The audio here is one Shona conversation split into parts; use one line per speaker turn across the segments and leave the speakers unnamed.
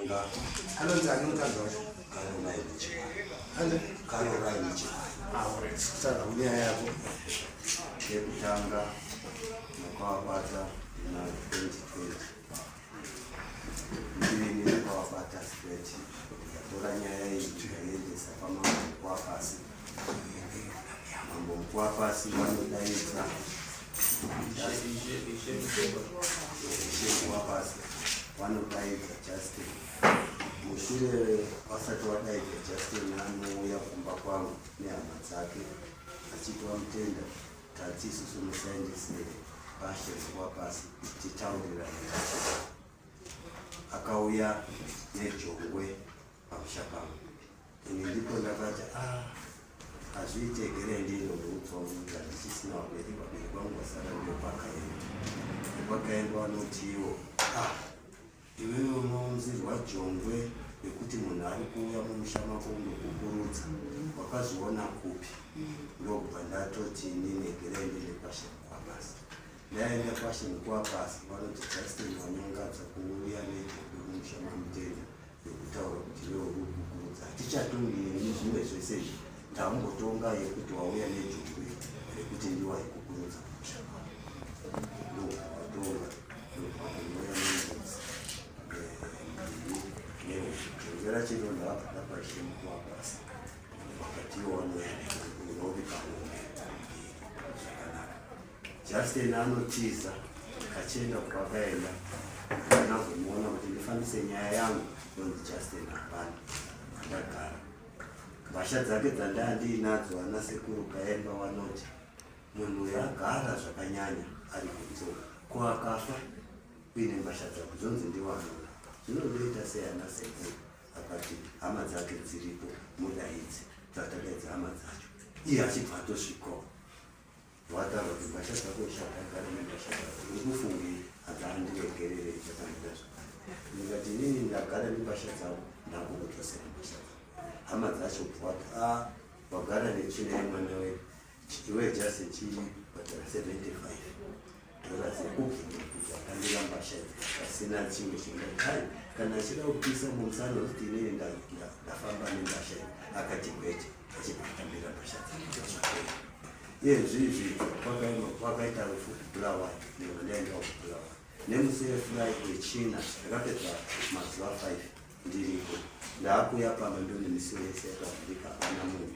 Nga
anonzani mukadzi wacho
Caroline Chimai.
ane
Caroline Chimai.
saka unyaya yako
Yekutanga nakawabata na 2020. Ndini nakawabata straight. Ndatora nyaya iyi ndikaendesa pamambo mkwapasi. Mambo mkwapasi vanodaidza mkwapasi vanodaidza Justin. Mushure wasati wadaidza Justin anouya kumba kwangu nehama dzake achiti wamutenda tati isusu musaendese Bashe mkwapasi titaurirane. Akauya nejongwe pamusha pangu. Ini ndipo ndakati hazviitegere ndiro ndoupfamuka ndichisina waberi paberi kwangu wasara ndopakaendwa vanoti iwo iwewe unounzirwa jongwe yekuti munhu ari kuuya mumusha mako undokukurudza wakazviona kupi? Ndobva ndatoti ninegere ndine Bashe mkwapasi. Ndaenda Bashe mkwapasi vanoti Justin wanyangadza kuuya nejongwe mumusha mamutenda yekutaura kuti iwewe uri kukurudza. Hatichatongi zvimwe zvese izvi ndamugotonga yekuti wauya nejongwe rekuti ndiwa yekukurudza mumusha mako. Ndokuvatonga ndokuvatongoya nenjodzi jongwe rachino ndakada Bashe mkwapasi wakatiwo wanoyaovi pamwe zvakanaka. Justin anotiza achienda kwakaenda anazomuona kuti ndifambise nyaya yangu nonzi Justin hapana andagara. Mhasha dzake dzandaa ndiinadzo ana sekuru kaemba vanoti munhu uyu agara zvakanyanya ari kunzoro ko akafa uine mhasha dzake dzonzi ndiwanona zvinozoita sei ana sekuru? Akati hama dzake dziripo mudaidzi dzatakaidza hama dzacho. Iye achibva atosvikawo wataura kuti mhasha dzako ishakagara nemhasha dzako urikufungei? Adzandiregerere chakandiita zvakare. Ndikati inini ndagara nemhasha dzako ndakukudzosera mhasha dzako. Hama dzacho bvati wagara netsvina yemwana wedu iwe jasi chibhadhara $75 dzekugina kuti akandira mhasha pasina chimwe chingai kana achida kupisa mumusana kuti inini ndafamba nemhasha akati kwete achibhatambira mhasha dzake. Izvi kwakaita Bulawayo ndaenda kuBulawayo nemusi wefurayi wechina ndakapedza mazuva 5 ndiriko. Ndaakuya pamba ndoni misi wese yakavhurika hapana munhu.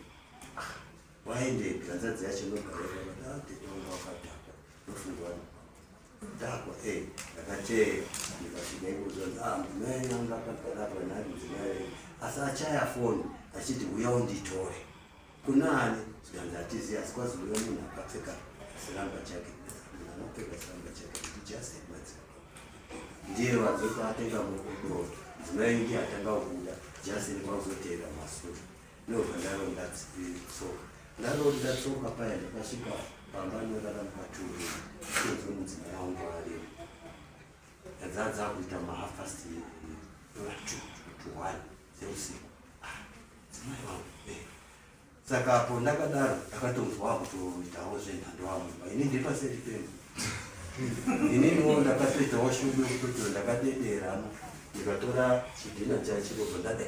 Waendepi? Hanzvadzi yacho ndogaraatetonga wakadhakwa nofungwa dhakwa ndakateera ndikasvika ikuzonzi munai anga akagara panhari dzimai asi achaya foni achiti uya unditore. Kuna ani? Zvikanzi hatizivi asi kwaziuya munhu akapfeka siramba chake. Munhu anopfeka siramba chake ndiJustin ndiye wadzoti atenga mukudoro dzimai ndiye atanga kubuda Justin kwakuzoteera mashure. Ndobva ndaronda tsoka. Ndaronda tsoka paya ndakasvika pamba norara mukaturi kunzwe mudzimai wangu arimo. Dzadza kuita ma1:30 to 1 dzeusiku. Dzimai wangu saka apo ndakadaro ndakatonzwa kutoitawo zvenhando wamumba. Ini ndiri paseri pemba. Ininiwo ndakapedzawo shume kutoti ndakadederano ndikatora chidhina chachirobva ndada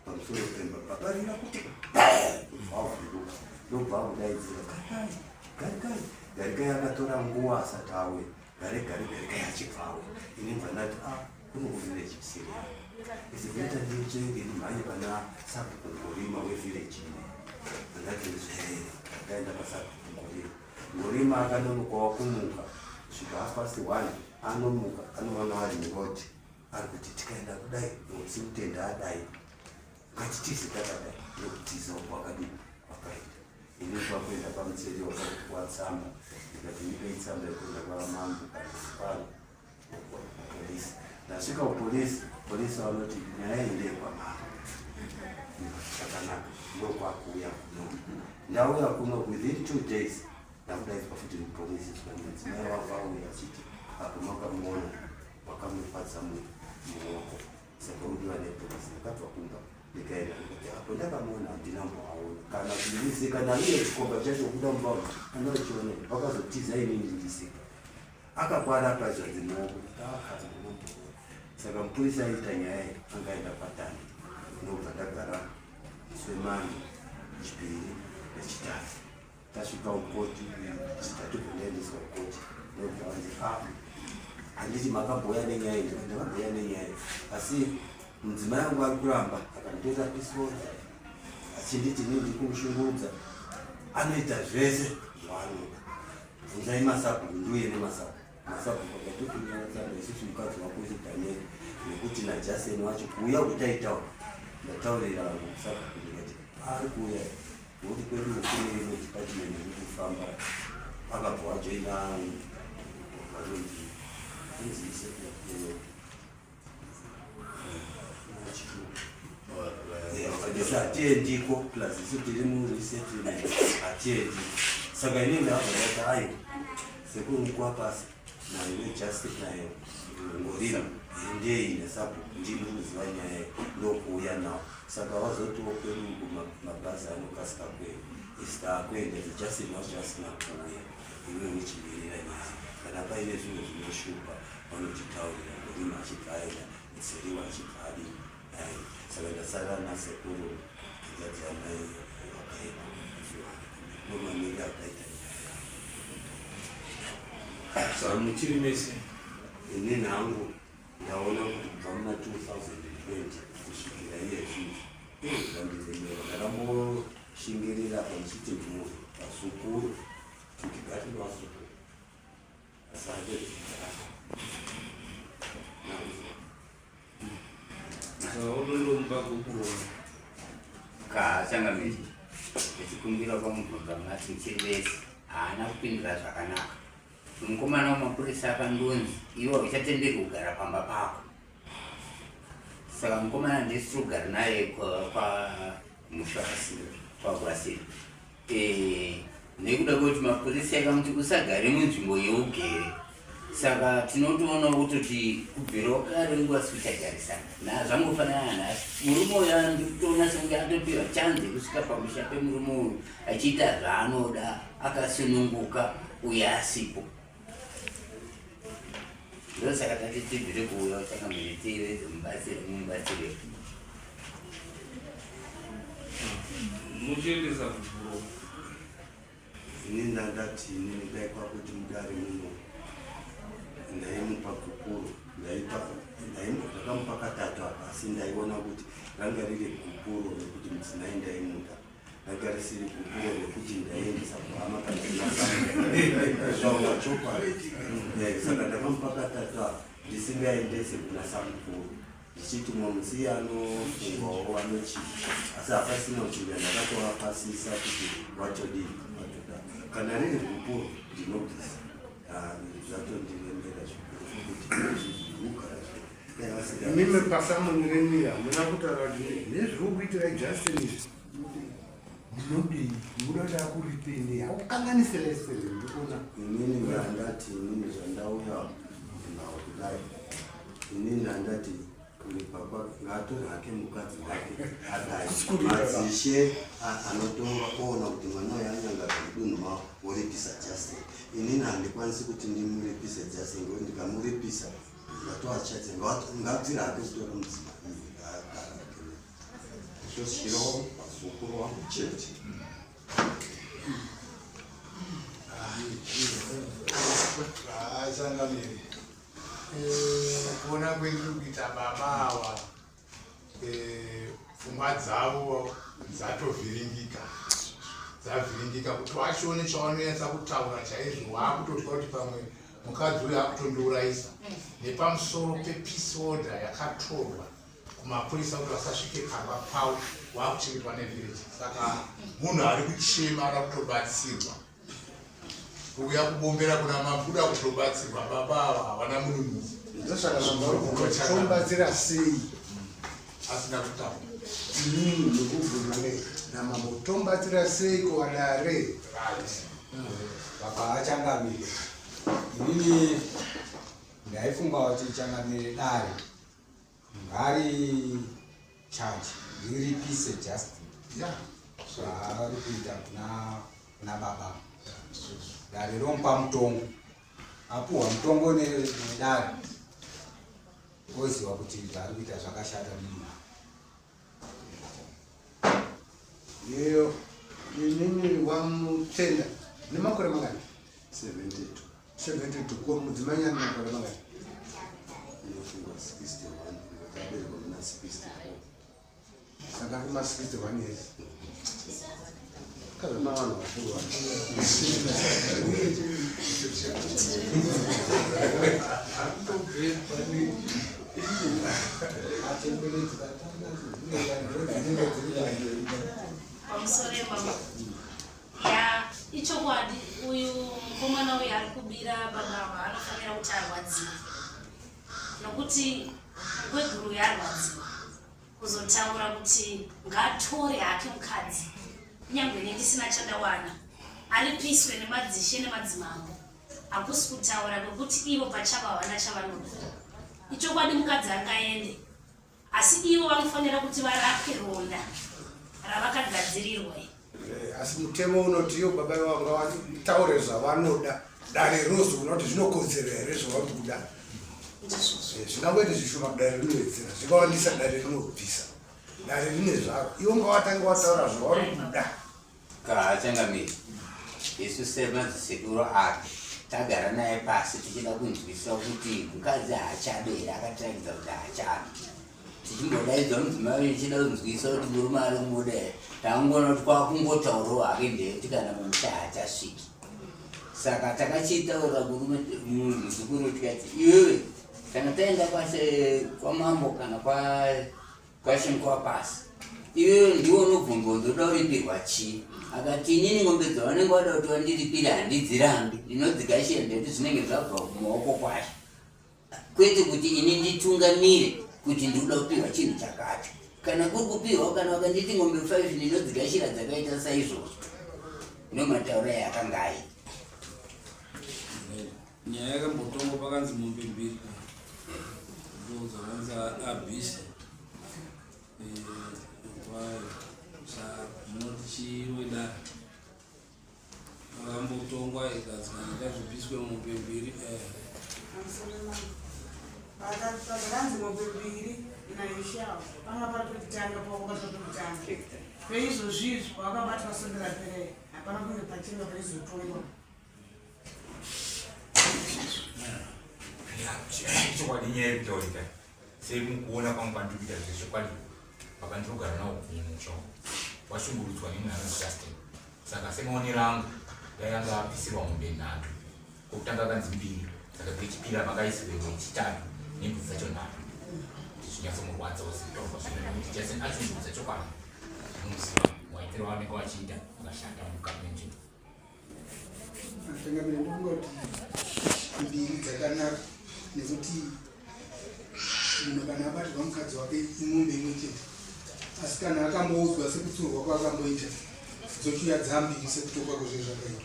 pamusoro pemba paparira kuti vavhunduka. Ndobva kudaidzira garikai akatora nguva asati auya garikai achibvawo. Ini bva ndati kunovhireji kusiriya izvi kuita ndichenge ndimhanye pana sabhukungorima wevhireji ine. Ndati ndaenda pasabhukungorima. Ngorima akanonokawo kumuka svika 1:30 anomuka anowana vari murodi ari kuti tikaenda kudai musi mutenda adai ngatitize takadai nokutiza wakadii wakaita. Ini kwakuenda pamutseri watsamba ndikati ndipei tsamba yekuenda kwamambo pano polisi. Ndasvika kupolisi, polisi vanoti nyaya iyi ndeyekwamambo. Zvakanaka ndokwakuuya kuno. Ndauya kuno within 2 days ndakudaidzwa futi mupolisi dzimai wangu auya achiti apo makamuona wakamufadza muoko saka udiwa nepolisi. Ndakabva kumba ndikaenda ndikati apo ndakamuona handina mboaona kana kundisika naiye chikomba chacho kuda mubava anochione vakazotiza inini ndisika akakwara pazvanzi maoko akaza saka mupurisa aita nyaya angaenda patani ndobva ndagara semani chipiri nechitatu tasvika ukoti chitatu kundaendeswa ukoti ndobva vanzi handiti makabhuya nenyaya iyi ndakabhuya nenyaya asi mudzimai wangu ari kuramba akanditora pisori achinditi ndiri kumushungurudza anoita zvese zvaanoda bvunzai masabu nduye nemasabu masabu pakatokunyaradzana isusu mukadzi wako isi Daniel nekuti naJason wacho kuuya kutaitaura ndataurira masabu ndikati ari kuuya nokuti kwedu kune rimwe department rekufamba akabva wajoina vanonzi anziise hatiendiko plus isu tiri muresettlement hatiendi saka ine ndabvaata ayo sekurukwa pasi naiwe Justin nayo ngorino endei nesabhuku ndinoziva nyaya ndokuuya nawo saka wazotiwo kweruku mabhazi anokasika kuenda Justin wachasina kuuya iwe uchimirira nyaya kana paine zvinhu zvinoshupa vanotitaurira ngorino achibvaenda iseriwa achibvadi saka ndasara nasekuru ndikadzamai wakaenda nomanenge akaita
saka muchiri mese
ini nhangu ndaona kuti kubva muna 2020 kusvikira iyezvizvi zvandizemera ndakamboshingirira pandichiti mhuri vasukuru tikigatirwa sukuru asake
kachangamiri tichikumbira pamubvunza mati chirivese haana kupindura zvakanaka. Mukomana wamapurisa akandonzi iwe uchatenderwa kugara pamba pako. Saka mukomana ndisiri kugara naye kwamushakasiri kwakurasiri. Nekuda kwekuti mapurisa akamuti usagare munzvimbo yeugere. Saka tinotoona kutoti kubvirawo kare nguva sikuchagarisana nazvangofanana nhasi murume uyo anditoona senge atopiwa chanzi kusvika pamusha pemurume uyu achiita zvaanoda akasununguka uye asipo. Ndosaka tati tibvire kuuya uchangamiritireze mubatsire
muchiendesa kuvhuro
ini ndandati inidai kwakuti mudare muno ndaimupa gupuro ndakamupa katatu apa asi ndaiona kuti ranga riri gupuro rekuti mudzimai ndaimuda ranga risiri gupuro rekuti ndaiendesa kuhama kanaaachopa saka ndakamupa katatu apa ndisingaendese kuna samukuru ndichiti mwamusi anofungwawo anochii asi hapasina uchinga ndakatora pasisa kuti watodii kana riri gupuro ndinobvisa zvatondinendera
mime pasamuniremira muna kutaura kuti nezviri kuitira Justin izvi munodii munoda kuripini aukanganisirese ndikuona
inini ndandati inini zvandauya nawo kudai inini ndandati kuri baba ngatori hake mukadzi wake adai madzishe anotoona kuti mwana uyu anyanga mudunhu mavo woripisa Justin. Inini handikwanisi kuti ndimuripise Justin ngekuti ndikamuripisa ngatoachatse ngabvira hake kutora mudzimai zvosvirawo vazukuru vangu chete.
Changamiri kuona kwendiri kuita baba ava pfungwa dzavo dzavhiringika kuti vachione chavanoenza kutaura chaizvo vaakutotya kuti pamwe mukadzi uyu akutondiurayisa nepamusoro pepeace order yakatorwa kumapurisa kuti vasasvike pamba pavo vakuchengetwa nevhireji. Saka munhu ari kuchema ara kutobatsirwa kuuya kubombera kuna mabuda kutobatsirwa baba ava havana munhu
ndosaka zvambatombatsira sei
asina kutaura
ndokubvunza namamutombatsira sei kuwadare
baba achangamire. Inini ndaifunga kuti changamire dare ngari chaji riripise Justin zvaari kuita kuna baba dare romupa mutongo apuhwa mutongo nedare oziva kuti vari kuita zvakashata mini.
Iyo inini wamutenda nemakore mangani? 72 kwa mudzimai ane makore mangani?
Inofunga 61 ngataberwa muna 64.
Saka kuma 61 years.
Kaza na wana wakuru wana.
Pamusore mama. Ya, ichokwadi uyu mukomana uyu ari kubira baba anofanira kuti arwadziwa. Nokuti kweguru yarwadziwa. Kuzotaura kuti ngatore hake mukadzi. Nyangwe ndisina chadawana. Alipiswe nemadzishe nemadzimambo. Akusi kutaura kuti ivo pachava hawana chavanoda. Ichokwadi mukadzi angaende. Asi ivo vanofanira kuti varapwe ronda ravakagadzirirwa.
Asi mutemo unoti iyo baba vanga vataure zvavanoda dare rozo unoti zvinokodzera here zvavari kuda. Zvingangoiti zvishoma dare rinowedzera zvikawandisa dare rinobvisa. Dare rine zvaro ivo ngavatange vataura zvavari kuda.
Kachangamiri isu semadziseguro ake tagara naye pasi tichida kunzwisa kuti mukadzi haachade here akatirakidza kuti haachade. Tichimbodaidza mudzimai ichida kunzwisa kuti murume ari kumuda here tangoona kuti kwakungotaurawo hake ndeti kana mumusha haachasviki. Saka takachitaura muzukuru tikati iwewe kana taenda kwamambo kana kwashenkwa pasi iwewe ndiwo unobvunzonzoda uripirwa chii. Akati inini ng'ombe dzavanenge vada kuti vandiripire handidzirambi ndinodzikashira ndekuti zvinenge zvabva kumaoko kwacho, kwete kuti ini nditungamire kuti ndikuda kupihwa chinhu chakati. Kana kuri kupihwa kana vakanditi ng'ombe 5 ndinodzikashira dzakaita saizvozvo. Ndomataura yakanga aita.
Nyaya yakambotongo pakanzi mombe mbiri ndodzakanzi abhisi munoti chiweda akambotongwa ikazikanyika zvipiswe mombe mbiri
Pakaranzi mombe mbiri naishawo panga pari kutanga pakatototanga peizvozvizvo vakabatwa sondera perei hapana kunge pachinga paizotongwa.
Chokwadi nyaya yekutaurika semukuona kwangu pandikuita zvechokwadi pakandogara nawo kumusha washungurudzwa nemunhu Justin. Saka semaonero angu yanga apisirwa mombe 3 kwokutanga kanzi 2 saka pechipira pakaisirwe wechitatu nembudzi dzacho 3 zvinyatsomurwadza wozitaurwa zvino nekuti Justin achungurudza chokwadi muziva maitiro vanenge vachiita vakashanda mukati menjira.
Tengamire ndingoti mbiri dzakanaka nekuti munhu kana abatirwa mukadzi wake imombe imwe chete, asi kana akamboudzwa sekutsurwa kwaakamboita dzochiuya dzambiri sekutokwa kwezve zvakaita.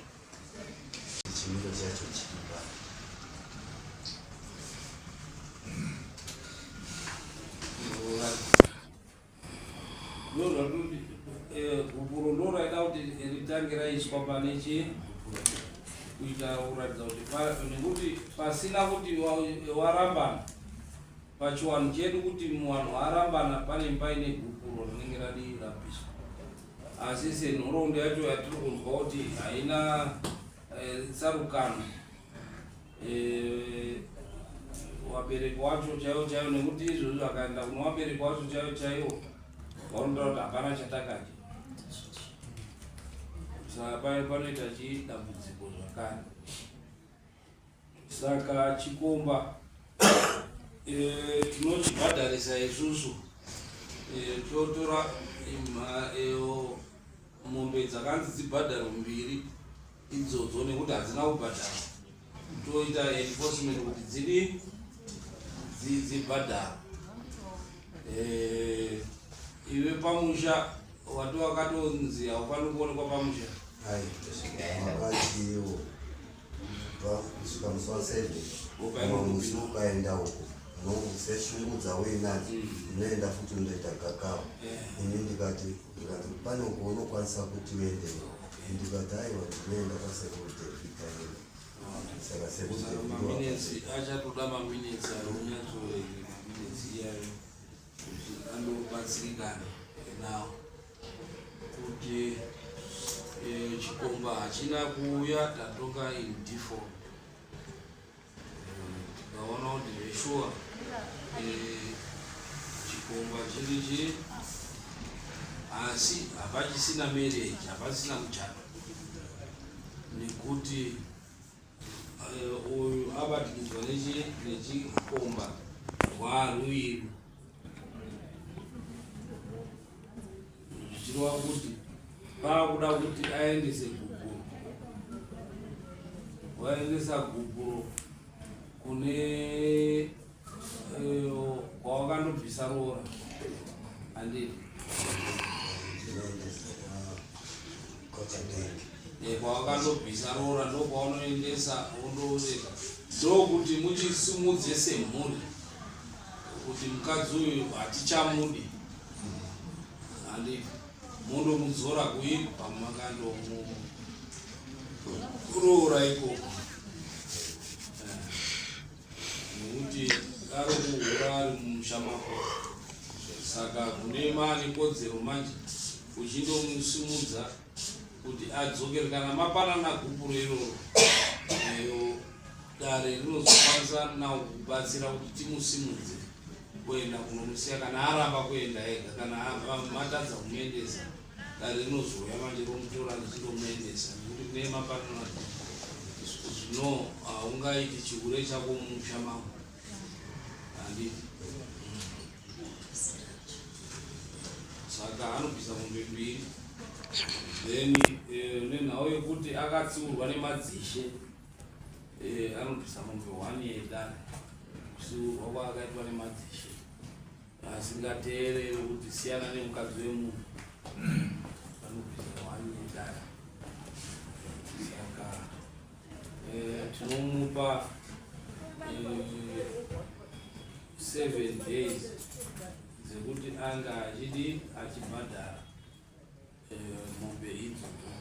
Chimiro chacho chiripa.
gupuro ndo raida kuti ritange raiswa pane chii kuita kuratidza kuti nekuti pasina kuti warambana pachiwanhu chedu kuti muwanhu arambana pane paine gupuro rinenge radi rapiswa. Asi senhoroondo yacho yatiri kunzwa kuti haina tsarukano wabereki wacho chaiwo chaiwo nekuti izvozvo akaenda kuno wabereki wacho chaiwo chaiwo varonda kuti hapana chatakaje. Saka panoita chidambudziko zvakare. Saka chikomba tinochibhadharisa isusu totora mombe dzakanzi dzibhadharo 2 idzodzo nekuti hadzina kubhadhara toita enforcement kuti dzidi dzibhadhara. Iwe pamusha wati wakatonzi haufaniri kuonekwa pamusha.
Wakatiwo kusvika musi wa7 ukaenda huko seshungudza uinadzo unoenda futi undoita kakao. Ini ndikati pane uko unokwanisa kuti uende, ndikati aiwa ndinoenda kwasekuteri ikaenda. Saka sekuteri
achatoda maminitsi aunyatsoi nedziyayo kuti andobatsirikana nawo kuti chikomba hachina kuuya tatonga in default. Tikaona kuti zveshuwa chikomba chirichi asi hapachisina marriage, hapasina muchano, nekuti uyu abatikidzwa nechikomba rwaruviri zvichireva kuti paakuda kuti aendese gubhuro, waendesa gubhuro kune kwawakandobvisa rora handii kwawakandobvisa rora ndokwaunoendesa ondoreka, ndokuti muchisimudze semhuri kuti mukadzi uyu hatichamudi handii mundomudzora kuiri pamakandomuroora ikoko nekuti ari kuhura ari mumusha mako. Saka kune mane kodzero manje uchindomusimudza kuti adzokere. Kana mapanana gubhuro iroro dare rinozokwanisa nawo kubatsira kuti timusimudze kuenda kunomusiya kana aramba kuenda ega, kana matadza kumuendesa dare rinozouya manje romutora richindomuendesa, nekuti kune mapanana zvino haungaiti chiure chako mumusha mako handii. Saka anobvisa mombe mbiri, then nenhau yekuti akatsiurwa nemadzishe anobvisa mombe 1 yedare kutsiurwa kwaakaitwa nemadzishe asingateereri kuti siyana nemukadzi wemunhu, anobvisa 1 yedare. Saka tinomupa 7 days dzekuti anga achidi achibhadhara mombe idzodzo.